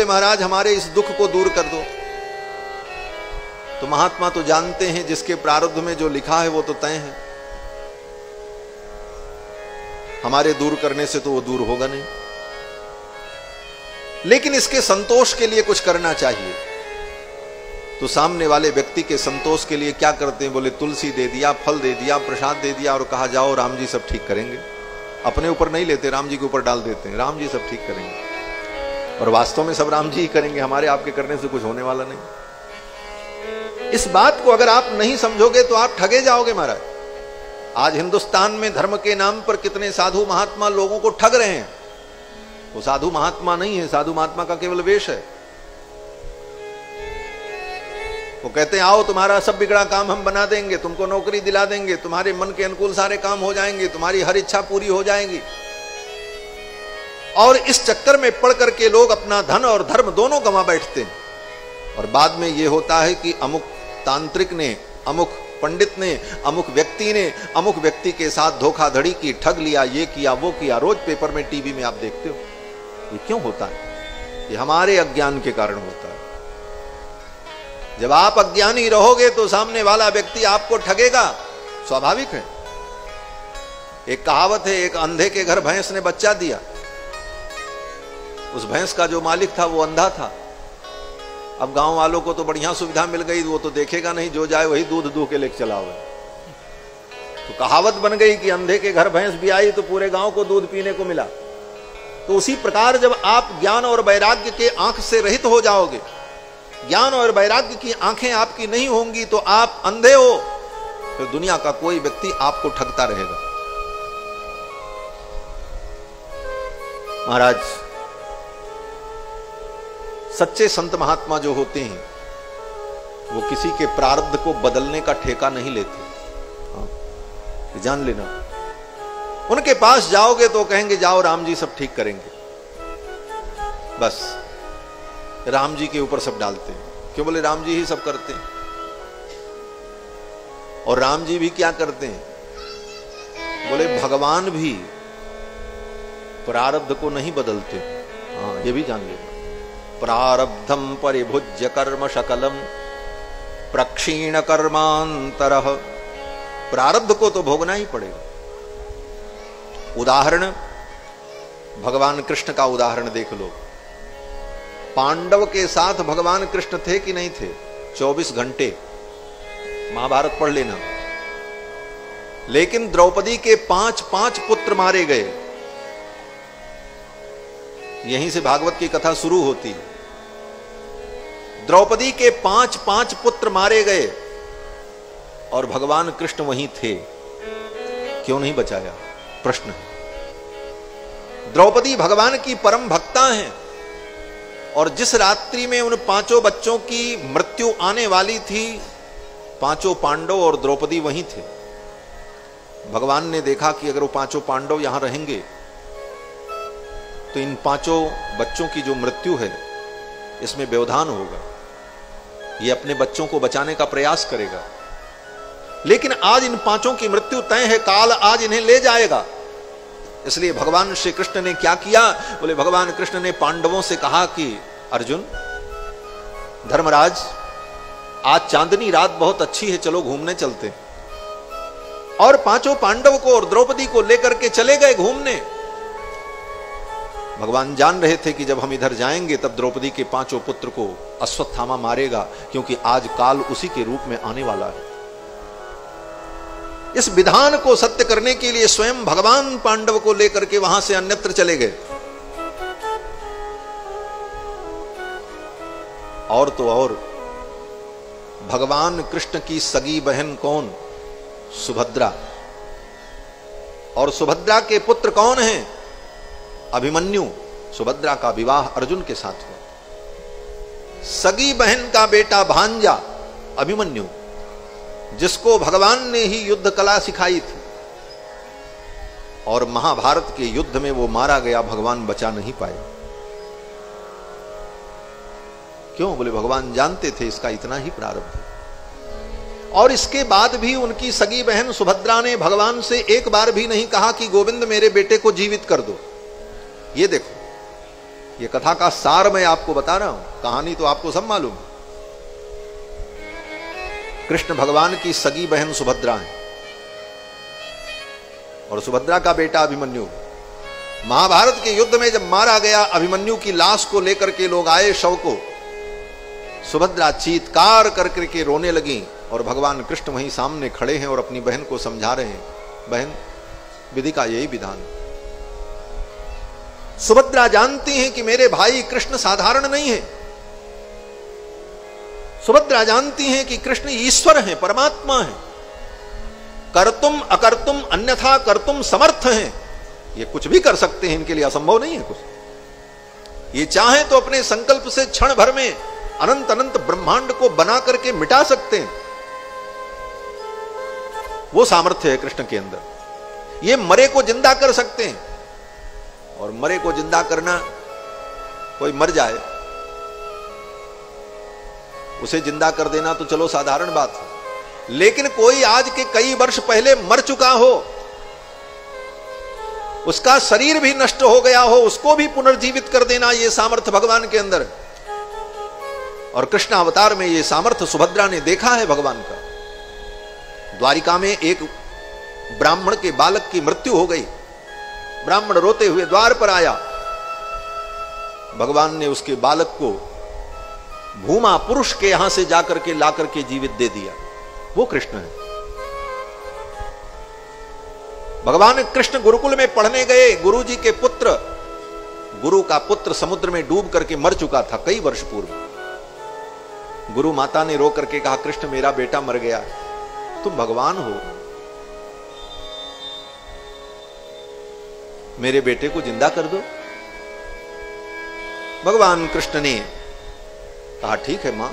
बोले महाराज हमारे इस दुख को दूर कर दो। तो महात्मा तो जानते हैं जिसके प्रारब्ध में जो लिखा है वो तो तय है, हमारे दूर करने से तो वो दूर होगा नहीं, लेकिन इसके संतोष के लिए कुछ करना चाहिए। तो सामने वाले व्यक्ति के संतोष के लिए क्या करते हैं? बोले तुलसी दे दिया, फल दे दिया, प्रसाद दे दिया और कहा जाओ राम जी सब ठीक करेंगे। अपने ऊपर नहीं लेते, राम जी के ऊपर डाल देते हैं, राम जी सब ठीक करेंगे। और वास्तव में सब राम जी ही करेंगे, हमारे आपके करने से कुछ होने वाला नहीं। इस बात को अगर आप नहीं समझोगे तो आप ठगे जाओगे महाराज। आज हिंदुस्तान में धर्म के नाम पर कितने साधु महात्मा लोगों को ठग रहे हैं। वो साधु महात्मा नहीं है, साधु महात्मा का केवल वेश है। वो कहते हैं आओ तुम्हारा सब बिगड़ा काम हम बना देंगे, तुमको नौकरी दिला देंगे, तुम्हारे मन के अनुकूल सारे काम हो जाएंगे, तुम्हारी हर इच्छा पूरी हो जाएगी। और इस चक्कर में पड़ करके लोग अपना धन और धर्म दोनों गंवा बैठते हैं। और बाद में यह होता है कि अमुक तांत्रिक ने, अमुक पंडित ने, अमुक व्यक्ति ने अमुक व्यक्ति के साथ धोखाधड़ी की, ठग लिया, ये किया वो किया। रोज पेपर में, टीवी में आप देखते हो। ये क्यों होता है? ये हमारे अज्ञान के कारण होता है। जब आप अज्ञानी रहोगे तो सामने वाला व्यक्ति आपको ठगेगा, स्वाभाविक है। एक कहावत है, एक अंधे के घर भैंस ने बच्चा दिया। उस भैंस का जो मालिक था वो अंधा था। अब गांव वालों को तो बढ़िया सुविधा मिल गई, वो तो देखेगा नहीं, जो जाए वही दूध दूह के लेके चला हुआ। तो कहावत बन गई कि अंधे के घर भैंस भी आई तो पूरे गांव को दूध पीने को मिला। तो उसी प्रकार जब आप ज्ञान और वैराग्य के आंख से रहित हो जाओगे, ज्ञान और वैराग्य की आंखें आपकी नहीं होंगी, तो आप अंधे हो, फिर दुनिया का कोई व्यक्ति आपको ठगता रहेगा। महाराज सच्चे संत महात्मा जो होते हैं वो किसी के प्रारब्ध को बदलने का ठेका नहीं लेते। हाँ, जान लेना। उनके पास जाओगे तो कहेंगे जाओ राम जी सब ठीक करेंगे, बस राम जी के ऊपर सब डालते हैं। क्यों? बोले राम जी ही सब करते हैं। और राम जी भी क्या करते हैं? बोले भगवान भी प्रारब्ध को नहीं बदलते। हाँ, ये भी जान लेना। प्रारब्धम परिभुज्य कर्म शकलम प्रक्षीण कर्मांतरः। प्रारब्ध को तो भोगना ही पड़ेगा। उदाहरण, भगवान कृष्ण का उदाहरण देख लो। पांडव के साथ भगवान कृष्ण थे कि नहीं थे? 24 घंटे महाभारत पढ़ लेना। लेकिन द्रौपदी के 5 पुत्र मारे गए। यहीं से भागवत की कथा शुरू होती है। द्रौपदी के 5 पुत्र मारे गए और भगवान कृष्ण वहीं थे। क्यों नहीं बचाया? प्रश्न है। द्रौपदी भगवान की परम भक्ता हैं और जिस रात्रि में उन 5 बच्चों की मृत्यु आने वाली थी, 5 पांडव और द्रौपदी वहीं थे। भगवान ने देखा कि अगर वो 5 पांडव यहां रहेंगे तो इन 5 बच्चों की जो मृत्यु है इसमें व्यवधान होगा। ये अपने बच्चों को बचाने का प्रयास करेगा, लेकिन आज इन 5 की मृत्यु तय है, काल आज इन्हें ले जाएगा। इसलिए भगवान श्री कृष्ण ने क्या किया? बोले भगवान कृष्ण ने पांडवों से कहा कि अर्जुन, धर्मराज, आज चांदनी रात बहुत अच्छी है, चलो घूमने चलते। और 5 पांडव को और द्रौपदी को लेकर के चले गए घूमने। भगवान जान रहे थे कि जब हम इधर जाएंगे तब द्रौपदी के 5 पुत्र को अश्वत्थामा मारेगा, क्योंकि आज काल उसी के रूप में आने वाला है। इस विधान को सत्य करने के लिए स्वयं भगवान पांडव को लेकर के वहां से अन्यत्र चले गए। और तो और भगवान कृष्ण की सगी बहन कौन? सुभद्रा। और सुभद्रा के पुत्र कौन हैं? अभिमन्यु। सुभद्रा का विवाह अर्जुन के साथ हुआ। सगी बहन का बेटा भांजा अभिमन्यु, जिसको भगवान ने ही युद्ध कला सिखाई थी, और महाभारत के युद्ध में वो मारा गया, भगवान बचा नहीं पाए। क्यों? बोले भगवान जानते थे इसका इतना ही प्रारब्ध है। और इसके बाद भी उनकी सगी बहन सुभद्रा ने भगवान से एक बार भी नहीं कहा कि गोविंद मेरे बेटे को जीवित कर दो। ये देखो, ये कथा का सार मैं आपको बता रहा हूं, कहानी तो आपको सब मालूम है। कृष्ण भगवान की सगी बहन सुभद्रा है और सुभद्रा का बेटा अभिमन्यु। महाभारत के युद्ध में जब मारा गया अभिमन्यु की लाश को लेकर के लोग आए, शव को, सुभद्रा चीत्कार करके के रोने लगी और भगवान कृष्ण वहीं सामने खड़े हैं और अपनी बहन को समझा रहे हैं, बहन विधि का यही विधान। सुभद्रा जानती हैं कि मेरे भाई कृष्ण साधारण नहीं है। सुभद्रा जानती हैं कि कृष्ण ईश्वर हैं, परमात्मा हैं, कर्तुम अकर्तुम अन्यथा कर्तुम समर्थ हैं। ये कुछ भी कर सकते हैं, इनके लिए असंभव नहीं है कुछ। ये चाहे तो अपने संकल्प से क्षण भर में अनंत अनंत ब्रह्मांड को बना करके मिटा सकते हैं। वो सामर्थ्य है कृष्ण के अंदर। ये मरे को जिंदा कर सकते हैं, और मरे को जिंदा करना, कोई मर जाए उसे जिंदा कर देना तो चलो साधारण बात है, लेकिन कोई आज के कई वर्ष पहले मर चुका हो, उसका शरीर भी नष्ट हो गया हो, उसको भी पुनर्जीवित कर देना, यह सामर्थ्य भगवान के अंदर। और कृष्ण अवतार में यह सामर्थ्य सुभद्रा ने देखा है भगवान का। द्वारिका में एक ब्राह्मण के बालक की मृत्यु हो गई। ब्राह्मण रोते हुए द्वार पर आया। भगवान ने उसके बालक को भूमा पुरुष के यहां से जाकर के लाकर के जीवित दे दिया। वो कृष्ण है। भगवान कृष्ण गुरुकुल में पढ़ने गए। गुरु जी के पुत्र, गुरु का पुत्र समुद्र में डूब करके मर चुका था कई वर्ष पूर्व। गुरु माता ने रो करके कहा, कृष्ण मेरा बेटा मर गया, तुम भगवान हो, मेरे बेटे को जिंदा कर दो। भगवान कृष्ण ने कहा, ठीक है मां,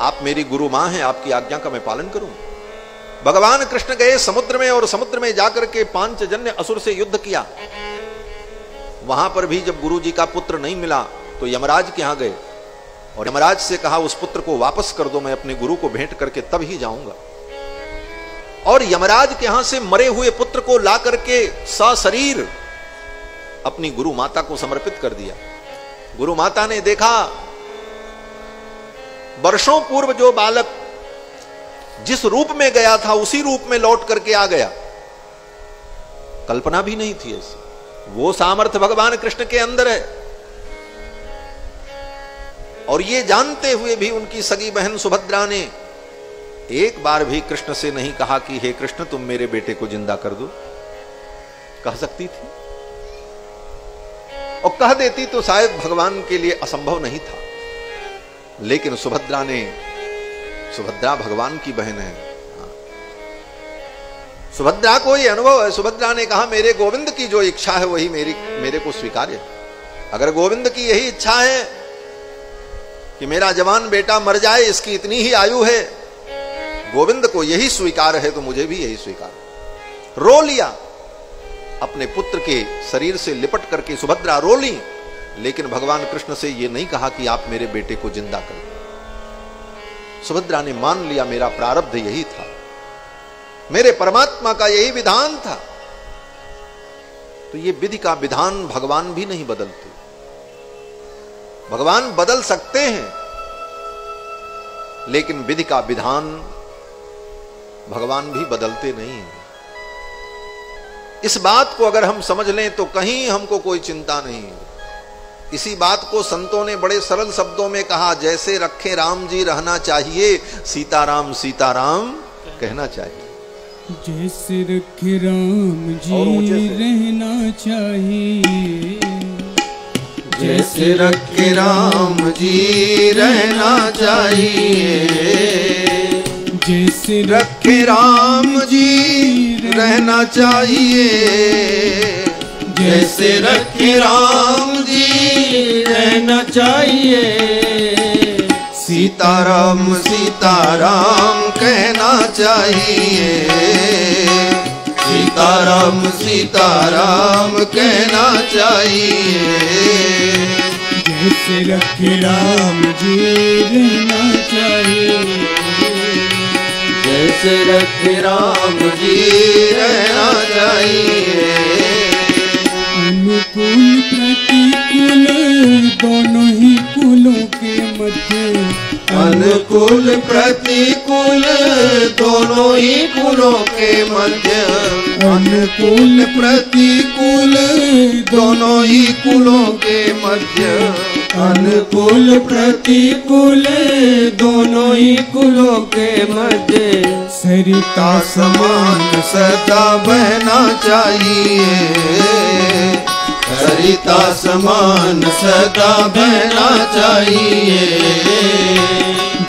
आप मेरी गुरु मां हैं, आपकी आज्ञा का मैं पालन करूं। भगवान कृष्ण गए समुद्र में और समुद्र में जाकर के पांचजन्य असुर से युद्ध किया। वहां पर भी जब गुरु जी का पुत्र नहीं मिला तो यमराज के यहां गए और यमराज से कहा, उस पुत्र को वापस कर दो, मैं अपने गुरु को भेंट करके तब ही जाऊंगा। और यमराज के यहां से मरे हुए पुत्र को ला करके सशरीर अपनी गुरु माता को समर्पित कर दिया। गुरु माता ने देखा, वर्षों पूर्व जो बालक जिस रूप में गया था उसी रूप में लौट करके आ गया। कल्पना भी नहीं थी ऐसी। वो सामर्थ्य भगवान कृष्ण के अंदर है। और ये जानते हुए भी उनकी सगी बहन सुभद्रा ने एक बार भी कृष्ण से नहीं कहा कि हे कृष्ण तुम मेरे बेटे को जिंदा कर दो। कह सकती थी, और कह देती तो शायद भगवान के लिए असंभव नहीं था। लेकिन सुभद्रा भगवान की बहन है। सुभद्रा को यह अनुभव है। सुभद्रा ने कहा, मेरे गोविंद की जो इच्छा है वही मेरे को स्वीकार्य है। अगर गोविंद की यही इच्छा है कि मेरा जवान बेटा मर जाए, इसकी इतनी ही आयु है, गोविंद को यही स्वीकार है तो मुझे भी यही स्वीकार है। रो लिया, अपने पुत्र के शरीर से लिपट करके सुभद्रा रो ली। लेकिन भगवान कृष्ण से यह नहीं कहा कि आप मेरे बेटे को जिंदा कर दो। सुभद्रा ने मान लिया, मेरा प्रारब्ध यही था, मेरे परमात्मा का यही विधान था। तो ये विधि का विधान भगवान भी नहीं बदलते। भगवान बदल सकते हैं, लेकिन विधि का विधान भगवान भी बदलते नहीं हैं। इस बात को अगर हम समझ लें तो कहीं हमको कोई चिंता नहीं है। इसी बात को संतों ने बड़े सरल शब्दों में कहा, जैसे रखे राम जी रहना चाहिए, सीताराम सीताराम कहना चाहिए। जैसे रखे राम जी रहना चाहिए, जैसे रखे राम जी रहना चाहिए, जैसे रखे राम जी रहना चाहिए, जैसे रखे राम जी रहना चाहिए, सीताराम सीताराम कहना चाहिए, सीताराम सीताराम कहना चाहिए, जैसे रखे राम जी रहना चाहिए, जैसे रखे राम जी रहना चाहिए, अनुकूल प्रतिकूल दोनों ही कुलों के मध्य, अनुकूल प्रतिकूल दोनों ही कुलों के मध्य, सरिता समान सदा बहना चाहिए, सरिता समान सदा बहना चाहिए।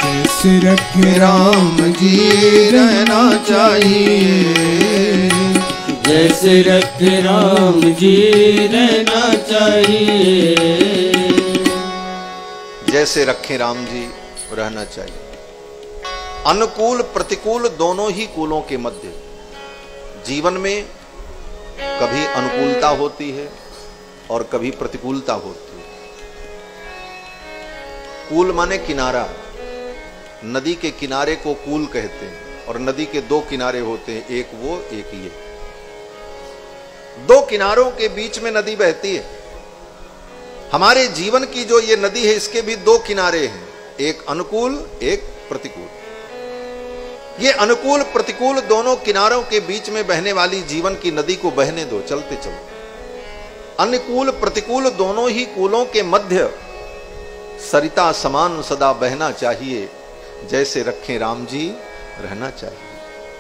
जैसे रखे राम जी रहना चाहिए, जैसे रखे राम जी रहना चाहिए, जैसे रखे राम जी रहना चाहिए। अनुकूल प्रतिकूल दोनों ही कुलों के मध्य। जीवन में कभी अनुकूलता होती है और कभी प्रतिकूलता होती है। कूल माने किनारा, नदी के किनारे को कूल कहते हैं, और नदी के दो किनारे होते हैं, एक वो एक ये। दो किनारों के बीच में नदी बहती है। हमारे जीवन की जो ये नदी है, इसके भी दो किनारे हैं, एक अनुकूल एक प्रतिकूल। ये अनुकूल प्रतिकूल दोनों किनारों के बीच में बहने वाली जीवन की नदी को बहने दो, चलते चलते। अनुकूल प्रतिकूल दोनों ही कूलों के मध्य सरिता समान सदा बहना चाहिए, जैसे रखें राम जी रहना चाहिए।